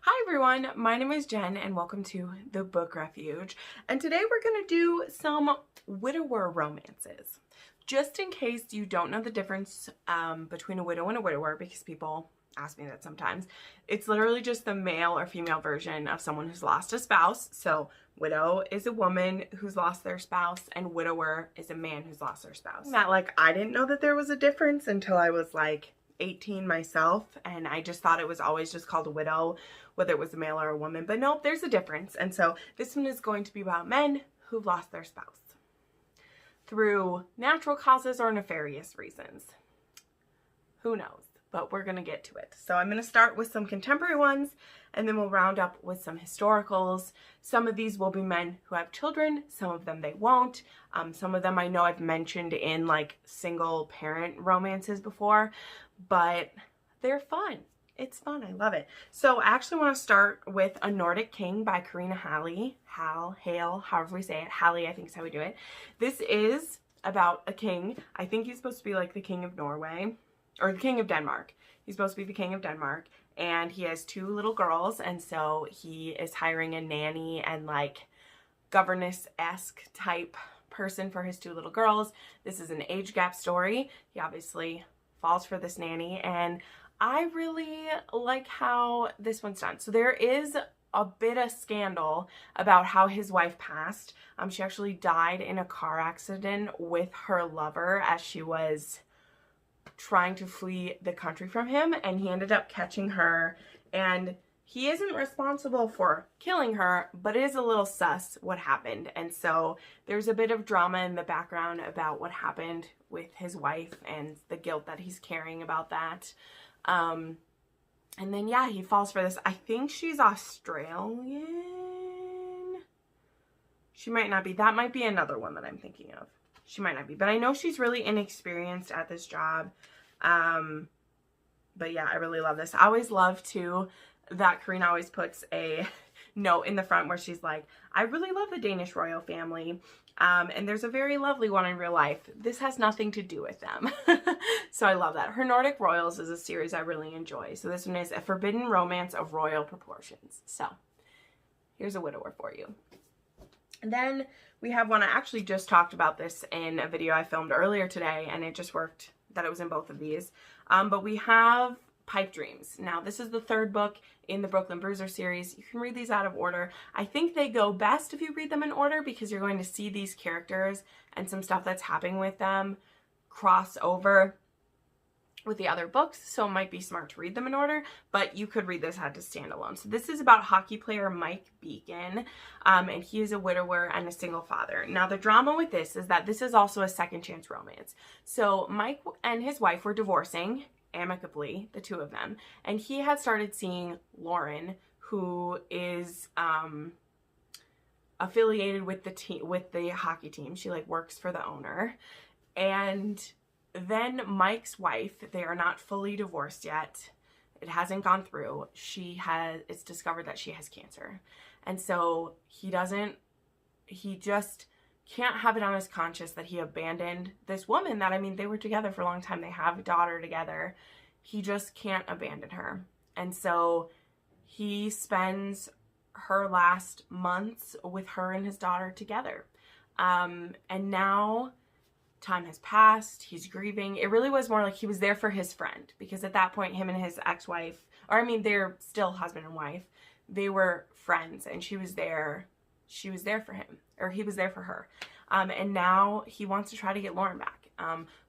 Hi everyone, my name is Jen and welcome to the Book Refuge. And today we're going to do some widower romances. Just in case you don't know the difference between a widow and a widower, because people ask me that sometimes. It's literally just the male or female version of someone who's lost a spouse. So widow is a woman who's lost their spouse and widower is a man who's lost their spouse. I didn't know that there was a difference until I was 18 myself, and I just thought it was always just called a widow, whether it was a male or a woman, but nope, there's a difference. And so this one is going to be about men who've lost their spouse through natural causes or nefarious reasons. Who knows? But we're gonna get to it. So I'm gonna start with some contemporary ones, and then we'll round up with some historicals. Some of these will be men who have children, some of them they won't. Some of them I know I've mentioned in single parent romances before, but they're fun. It's fun, I love it. So I actually want to start with A Nordic King by Karina, Hale, however we say it. Halle, I think is how we do it. This is about a king. I think he's supposed to be the king of Norway, or the king of Denmark. He's supposed to be the king of Denmark, and he has two little girls, and so he is hiring a nanny and governess-esque type person for his two little girls. This is an age gap story. He obviously falls for this nanny, and I really like how this one's done. So there is a bit of scandal about how his wife passed. She actually died in a car accident with her lover as she was trying to flee the country from him, and he ended up catching her, and he isn't responsible for killing her, but it is a little sus what happened. And so there's a bit of drama in the background about what happened with his wife and the guilt that he's carrying about that. And then yeah, he falls for this. I think she's Australian. She might not be. That might be another one that I'm thinking of. She might not be, but I know she's really inexperienced at this job. But yeah, I really love this. I always love too that Karina always puts a note in the front where she's like, I really love the Danish royal family. And there's a very lovely one in real life. This has nothing to do with them. So I love that. Her Nordic Royals is a series I really enjoy. So this one is A Forbidden Romance of Royal Proportions. So here's a widower for you. And then we have one, I actually just talked about this in a video I filmed earlier today, and it just worked that it was in both of these. But we have Pipe Dreams. Now, this is the third book in the Brooklyn Bruiser series. You can read these out of order. I think they go best if you read them in order because you're going to see these characters and some stuff that's happening with them cross over with the other books, so it might be smart to read them in order, but you could read this as a standalone. So this is about hockey player Mike Beacon, and he is a widower and a single father. Now the drama with this is that this is also a second chance romance. So Mike and his wife were divorcing amicably, the two of them, and he had started seeing Lauren, who is affiliated with the team, with the hockey team. She works for the owner, and then Mike's wife, they are not fully divorced yet. It hasn't gone through. It's discovered that she has cancer. And so he just can't have it on his conscience that he abandoned this woman that, they were together for a long time. They have a daughter together. He just can't abandon her. And so he spends her last months with her and his daughter together. And now time has passed, he's grieving. It really was more he was there for his friend, because at that point him and his ex-wife, they're still husband and wife, they were friends, and she was there for him, or he was there for her. And now he wants to try to get Lauren back.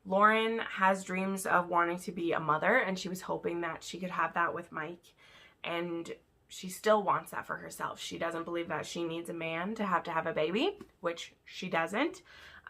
Lauren has dreams of wanting to be a mother, and she was hoping that she could have that with Mike, and she still wants that for herself. She doesn't believe that she needs a man to have a baby, which she doesn't.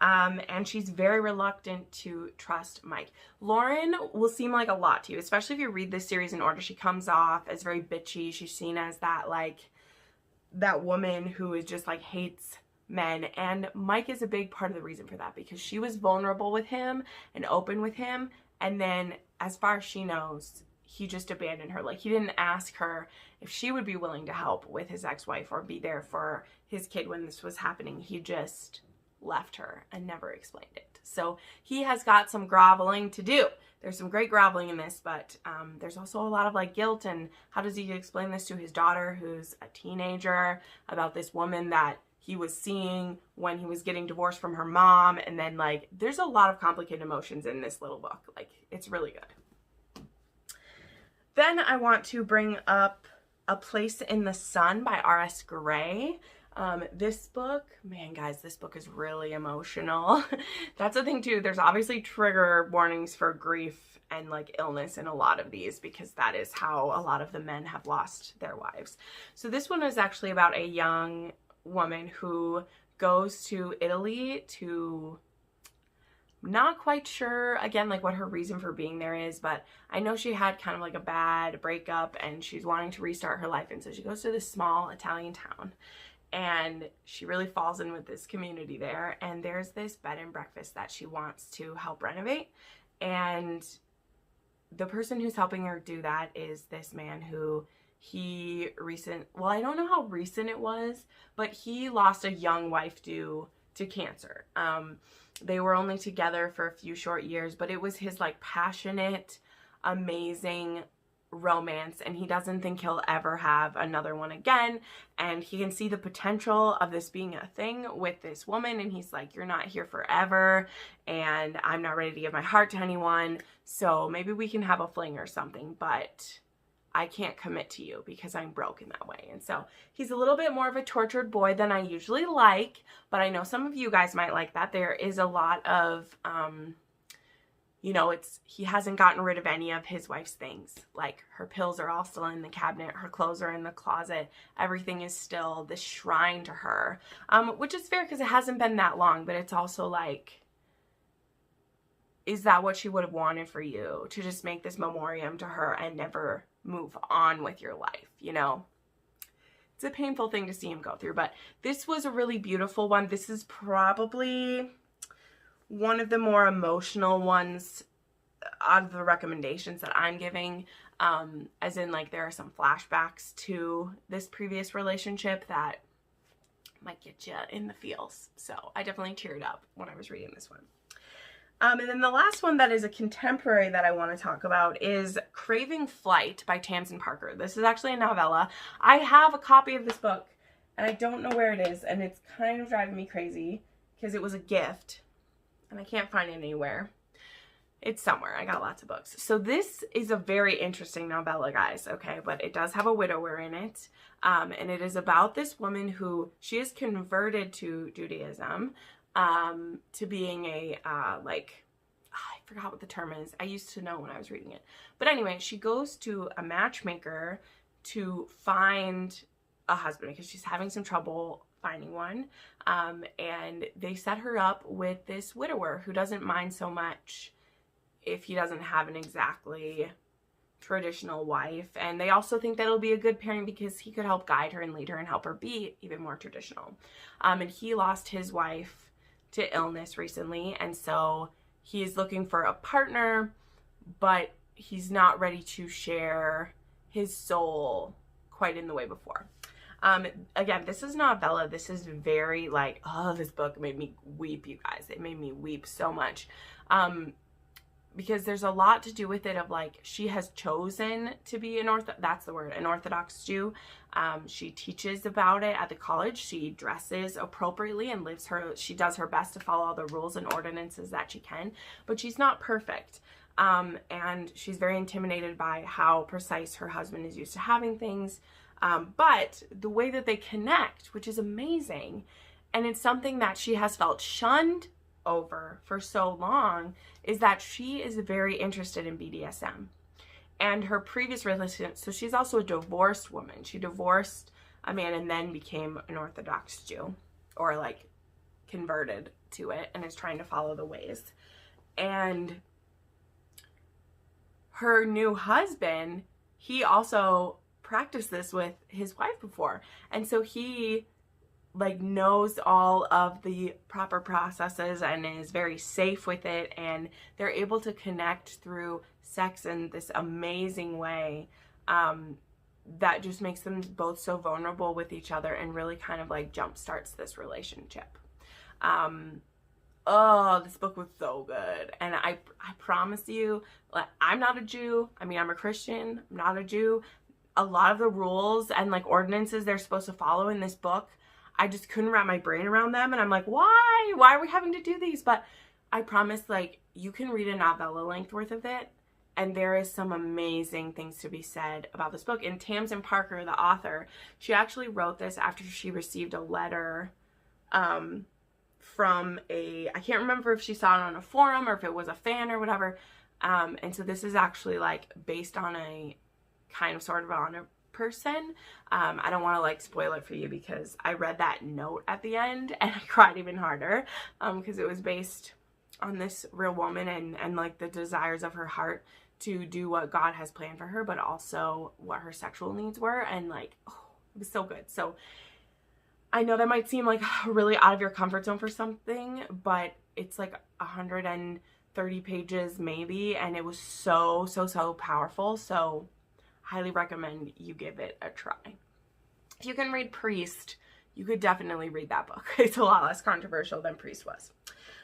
And she's very reluctant to trust Mike. Lauren will seem like a lot to you, especially if you read this series in order. She comes off as very bitchy. She's seen as that woman who is just hates men. And Mike is a big part of the reason for that, because she was vulnerable with him and open with him. And then as far as she knows, he just abandoned her. He didn't ask her if she would be willing to help with his ex-wife or be there for his kid when this was happening. He just left her and never explained it. So he has got some groveling to do. There's some great groveling in this, but there's also a lot of like guilt, and how does he explain this to his daughter who's a teenager about this woman that he was seeing when he was getting divorced from her mom. And then like there's a lot of complicated emotions in this little book. Like it's really good. Then I want to bring up A Place in the Sun by R.S. Gray. This book, man guys, this book is really emotional. That's the thing too, there's obviously trigger warnings for grief and like illness in a lot of these, because that is how a lot of the men have lost their wives. So this one is actually about a young woman who goes to Italy to, not quite sure again like what her reason for being there is, but I know she had kind of like a bad breakup and she's wanting to restart her life, and so she goes to this small Italian town and she really falls in with this community there, and there's this bed and breakfast that she wants to help renovate, and the person who's helping her do that is this man who well, I don't know how recent it was, but he lost a young wife due to cancer. They were only together for a few short years, but it was his like passionate, amazing romance, and he doesn't think he'll ever have another one again, and he can see the potential of this being a thing with this woman, and he's like, you're not here forever, and I'm not ready to give my heart to anyone, so maybe we can have a fling or something, but I can't commit to you because I'm broken that way. And so he's a little bit more of a tortured boy than I usually like, but I know some of you guys might like that. There is a lot of, you know, he hasn't gotten rid of any of his wife's things. Like her pills are all still in the cabinet, her clothes are in the closet, everything is still this shrine to her, which is fair because it hasn't been that long, but it's also like, is that what she would have wanted for you, to just make this memoriam to her and never move on with your life, you know? It's a painful thing to see him go through, but this was a really beautiful one. This is probably one of the more emotional ones out of the recommendations that I'm giving, as in like there are some flashbacks to this previous relationship that might get you in the feels. So I definitely teared up when I was reading this one. And then the last one that is a contemporary that I want to talk about is Craving Flight by Tamsen Parker. This is actually a novella. I have a copy of this book and I don't know where it is, and it's kind of driving me crazy because it was a gift and I can't find it anywhere. It's somewhere. I got lots of books. So this is a very interesting novella, guys, okay? But it does have a widower in it. And it is about this woman who, she is converted to Judaism, to being a, I forgot what the term is. I used to know when I was reading it. But anyway, she goes to a matchmaker to find a husband because she's having some trouble finding one. And they set her up with this widower who doesn't mind so much if he doesn't have an exactly traditional wife. And they also think that it'll be a good pairing because he could help guide her and lead her and help her be even more traditional. And he lost his wife to illness recently, and so he's looking for a partner, but he's not ready to share his soul quite in the way before. Again, this is not novella. This is very like, oh, this book made me weep, you guys. It made me weep so much. Because there's a lot to do with it of like, she has chosen to be an Orthodox Jew. She teaches about it at the college. She dresses appropriately and she does her best to follow all the rules and ordinances that she can, but she's not perfect. And she's very intimidated by how precise her husband is used to having things. But the way that they connect, which is amazing, and it's something that she has felt shunned over for so long, is that she is very interested in BDSM. And her previous relationship, so she's also a divorced woman. She divorced a man and then became an Orthodox Jew, or like converted to it, and is trying to follow the ways. And her new husband, he also practiced this with his wife before. And so he like knows all of the proper processes and is very safe with it, and they're able to connect through sex in this amazing way that just makes them both so vulnerable with each other and really kind of like jumpstarts this relationship. Oh, this book was so good. And I promise you, like, I'm not a Jew. I mean, I'm a Christian. I'm not a Jew. A lot of the rules and like ordinances they're supposed to follow in this book, I just couldn't wrap my brain around them. And I'm like, why? Why are we having to do these? But I promise, like, you can read a novella length worth of it. And there is some amazing things to be said about this book. And Tamsen Parker, the author, she actually wrote this after she received a letter from I can't remember if she saw it on a forum or if it was a fan or whatever. And so this is actually like based on a kind of sort of on a person. I don't want to like spoil it for you because I read that note at the end and I cried even harder because it was based on this real woman and like the desires of her heart to do what God has planned for her, but also what her sexual needs were. And like, oh, it was so good. So I know that might seem like really out of your comfort zone for something, but it's like 130 pages maybe, and it was so powerful. So highly recommend you give it a try. If you can read Priest, you could definitely read that book. It's a lot less controversial than Priest was.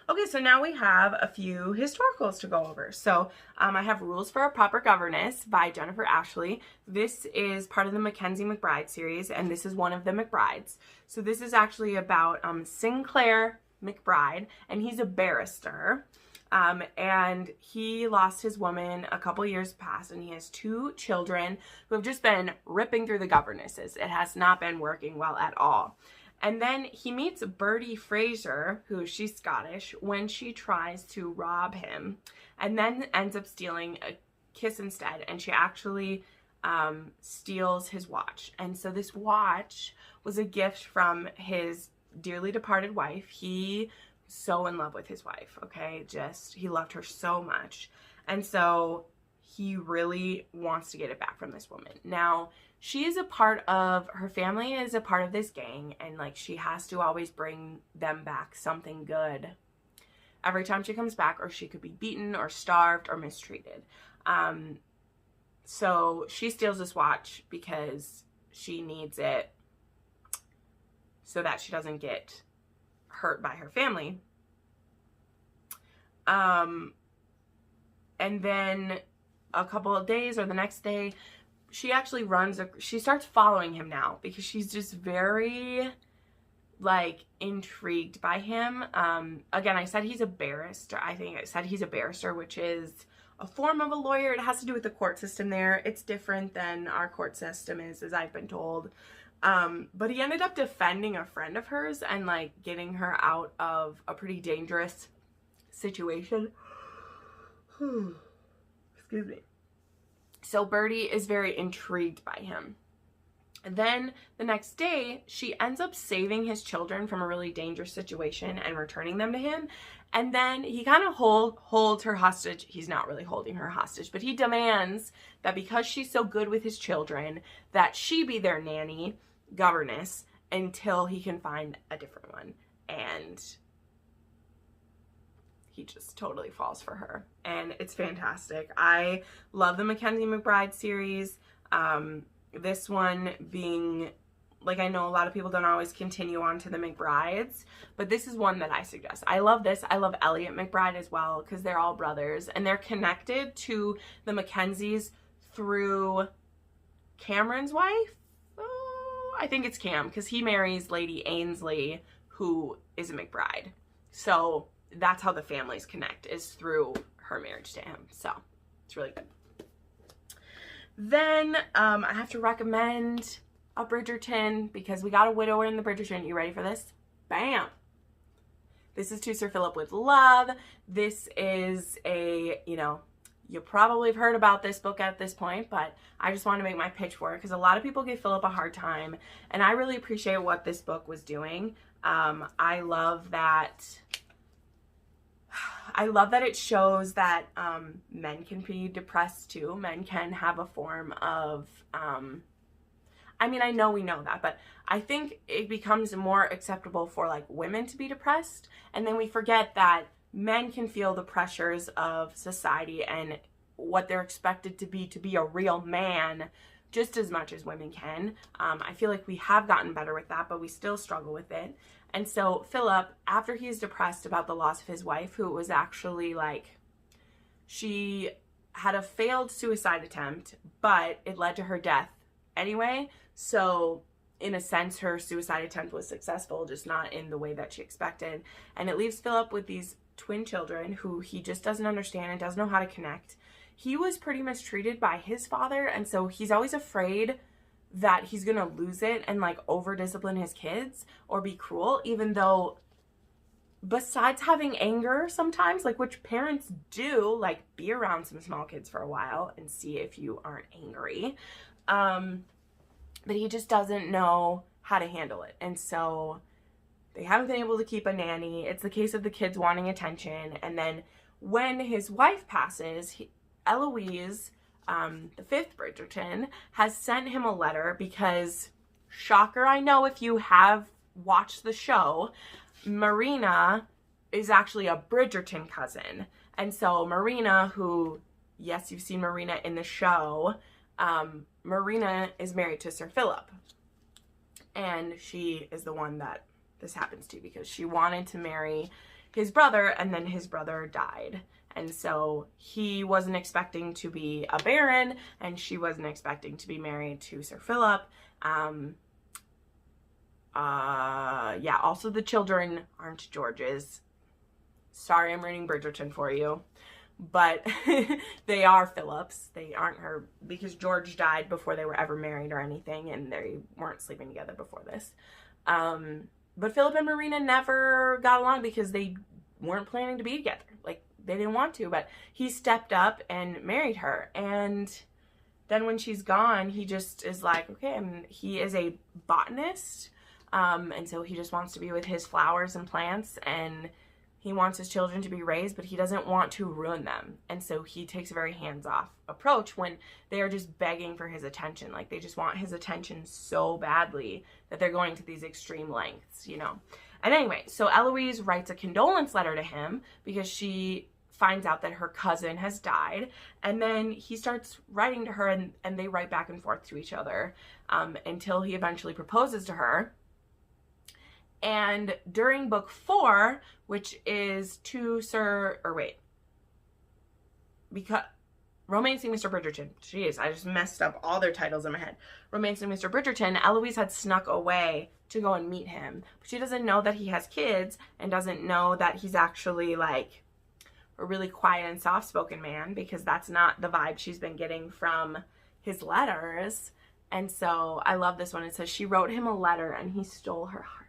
Okay, so now we have a few historicals to go over. So I have Rules for a Proper Governess by Jennifer Ashley. This is part of the Mackenzie McBride series, and this is one of the McBrides. So this is actually about Sinclair McBride, and he's a barrister. And he lost his woman a couple years past, and he has 2 children who have just been ripping through the governesses. It has not been working well at all. And then he meets Bertie Fraser, she's Scottish, when she tries to rob him, and then ends up stealing a kiss instead. And she actually steals his watch. And so this watch was a gift from his dearly departed wife. He was so in love with his wife, okay? He loved her so much. And so he really wants to get it back from this woman. Now, her family is a part of this gang, and like she has to always bring them back something good every time she comes back, or she could be beaten or starved or mistreated. So she steals this watch because she needs it so that she doesn't get hurt by her family. And then a couple of days or the next day, she actually she starts following him now because she's just very like intrigued by him. Again, I said he's a barrister. I think I said he's a barrister, which is a form of a lawyer. It has to do with the court system there. It's different than our court system is, as I've been told. But he ended up defending a friend of hers and like getting her out of a pretty dangerous situation. Excuse me. So Bertie is very intrigued by him. And then the next day, she ends up saving his children from a really dangerous situation and returning them to him. And then he kind of holds her hostage. He's not really holding her hostage, but he demands that because she's so good with his children, that she be their nanny, governess, until he can find a different one. And he just totally falls for her. And it's fantastic. I love the Mackenzie McBride series. This one being, like, I know a lot of people don't always continue on to the McBrides, but this is one that I suggest. I love this. I love Elliot McBride as well because they're all brothers and they're connected to the Mackenzies through Cameron's wife. Oh, I think it's Cam because he marries Lady Ainsley, who is a McBride. So that's how the families connect, is through her marriage to him. So it's really good. Then I have to recommend a Bridgerton because we got a widower in the Bridgerton. You ready for this? Bam! This is To Sir Philip with Love. This is you probably have heard about this book at this point, but I just want to make my pitch for it because a lot of people give Philip a hard time, and I really appreciate what this book was doing. I love that it shows that men can be depressed too. Men can have a form of, I mean, I know we know that, but I think it becomes more acceptable for like women to be depressed. And then we forget that men can feel the pressures of society and what they're expected to be a real man just as much as women can. I feel like we have gotten better with that, but we still struggle with it. And so Phillip, after he's depressed about the loss of his wife, who was actually like, she had a failed suicide attempt, but it led to her death anyway. So in a sense, her suicide attempt was successful, just not in the way that she expected. And it leaves Phillip with these twin children who he just doesn't understand and doesn't know how to connect. He was pretty mistreated by his father, and so he's always afraid that he's gonna lose it and like over discipline his kids or be cruel, even though besides having anger sometimes, like which parents do, like be around some small kids for a while and see if you aren't angry. But he just doesn't know how to handle it. And so they haven't been able to keep a nanny. It's the case of the kids wanting attention. And then when his wife passes, Eloise, the fifth Bridgerton, has sent him a letter because, shocker, I know if you have watched the show, Marina is actually a Bridgerton cousin. And so Marina, who, yes, you've seen Marina in the show, Marina is married to Sir Phillip. And she is the one that this happens to because she wanted to marry his brother and then his brother died. And so he wasn't expecting to be a baron and she wasn't expecting to be married to Sir Phillip. Yeah, also the children aren't George's. Sorry, I'm reading Bridgerton for you. But they are Philip's. They aren't her, because George died before they were ever married or anything, and they weren't sleeping together before this. But Phillip and Marina never got along because they weren't planning to be together. Like, they didn't want to, but he stepped up and married her. And then when she's gone, he just is like, okay, he is a botanist, and so he just wants to be with his flowers and plants, and he wants his children to be raised, but he doesn't want to ruin them. And so he takes a very hands-off approach when they are just begging for his attention. Like, they just want his attention so badly that they're going to these extreme lengths, you know. And anyway, so Eloise writes a condolence letter to him because she finds out that her cousin has died. And then he starts writing to her, and they write back and forth to each other until he eventually proposes to her. And during book 4, which is Romancing Mr. Bridgerton. Jeez, I just messed up all their titles in my head. Romancing Mr. Bridgerton, Eloise had snuck away to go and meet him. But she doesn't know that he has kids and doesn't know that he's actually like a really quiet and soft-spoken man, because that's not the vibe she's been getting from his letters. And so I love this one. It says she wrote him a letter and he stole her heart.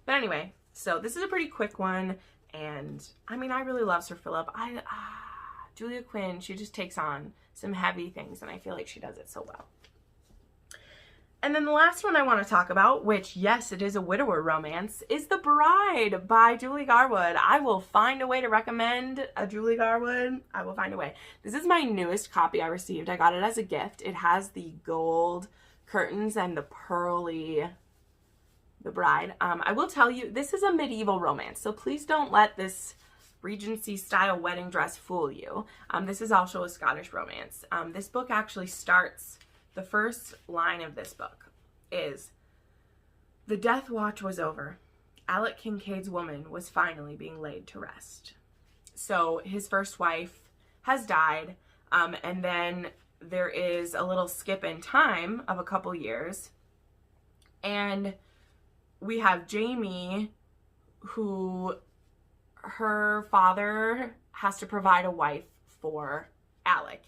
But anyway, so this is a pretty quick one, and I mean, I really love Sir Phillip. Julia Quinn, she just takes on some heavy things, and I feel like she does it so well. And then the last one I want to talk about, which, yes, it is a widower romance, is The Bride by Julie Garwood. I will find a way to recommend a Julie Garwood. I will find a way. This is my newest copy I received. I got it as a gift. It has the gold curtains and the pearly The Bride. I will tell you, this is a medieval romance, so please don't let this Regency-style wedding dress fool you. This is also a Scottish romance. This book actually starts, the first line of this book is, "The death watch was over. Alec Kincaid's woman was finally being laid to rest." So his first wife has died, and then there is a little skip in time of a couple years, and we have Jamie, who her father has to provide a wife for Alec.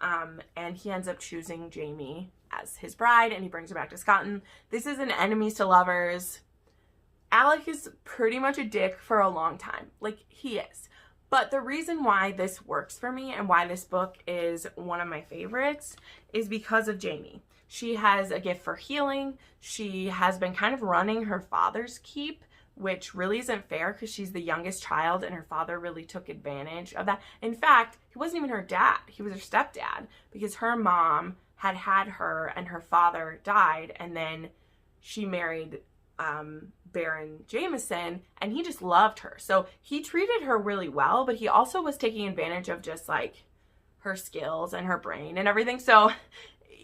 And he ends up choosing Jamie as his bride, and he brings her back to Scotland. This is an enemies to lovers. Alec is pretty much a dick for a long time. Like, he is. But the reason why this works for me and why this book is one of my favorites is because of Jamie. She has a gift for healing. She has been kind of running her father's keep, which really isn't fair because she's the youngest child and her father really took advantage of that. In fact, he wasn't even her dad. He was her stepdad, because her mom had her and her father died, and then she married Baron Jameson, and he just loved her. So he treated her really well, but he also was taking advantage of just like her skills and her brain and everything. So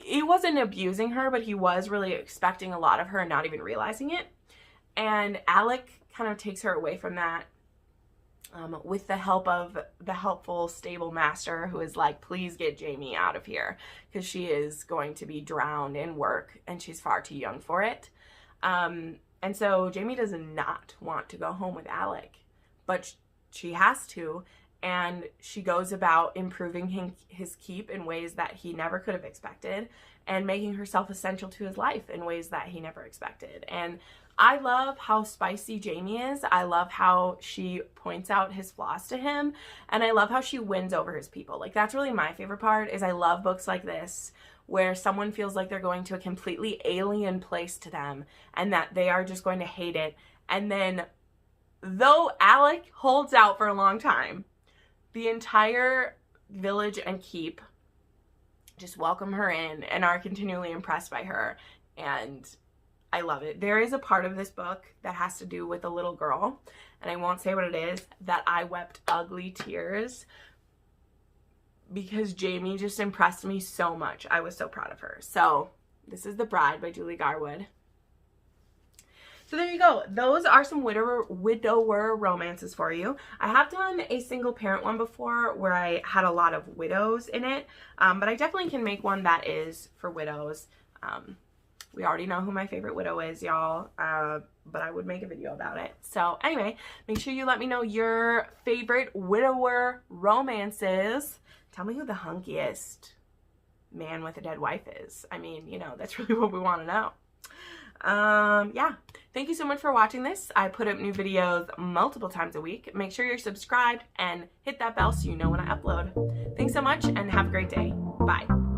he wasn't abusing her, but he was really expecting a lot of her and not even realizing it. And Alec kind of takes her away from that with the help of the helpful, stable master who is like, please get Jamie out of here because she is going to be drowned in work and she's far too young for it. And so Jamie does not want to go home with Alec, but she has to. And she goes about improving his keep in ways that he never could have expected and making herself essential to his life in ways that he never expected. And I love how spicy Jamie is. I love how she points out his flaws to him. And I love how she wins over his people. Like, that's really my favorite part, is I love books like this where someone feels like they're going to a completely alien place to them and that they are just going to hate it. And then, though Alec holds out for a long time, the entire village and keep just welcome her in and are continually impressed by her. And I love it. There is a part of this book that has to do with a little girl, and I won't say what it is, that I wept ugly tears because Jamie just impressed me so much. I was so proud of her. So this is The Bride by Julie Garwood. So there you go. Those are some widower romances for you. I have done a single parent one before where I had a lot of widows in it, but I definitely can make one that is for widows. We already know who my favorite widow is, y'all, but I would make a video about it. So anyway, make sure you let me know your favorite widower romances. Tell me who the hunkiest man with a dead wife is. I mean, you know, that's really what we want to know. Yeah, thank you so much for watching this. I put up new videos multiple times a week. Make sure you're subscribed and hit that bell so you know when I upload. Thanks so much and have a great day. Bye.